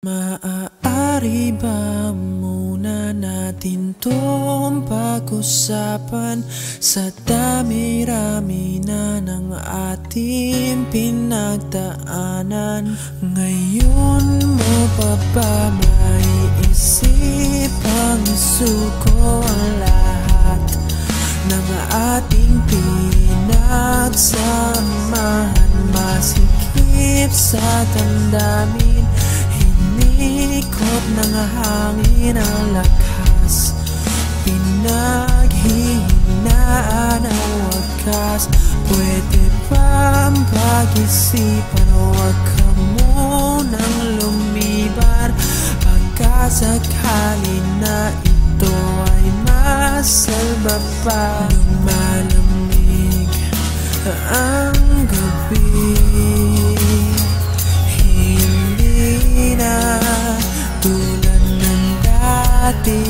Maaari ba muna natin tong pag-usapan sa dami-rami na ng ating pinagdaanan? Ngayon mo pa ba maiisip ang isuko ang lahat ng ating pinagsamahan? Masikip sa damdamin, ikot ng hangin ang lakas, pinaghihinaan ang wakas. Pwede bang pag-isipan, huwag ka munang lumibar, pagkasakali na ito ay masalba pa. Nung malamig ang gabi, tulad ng dati,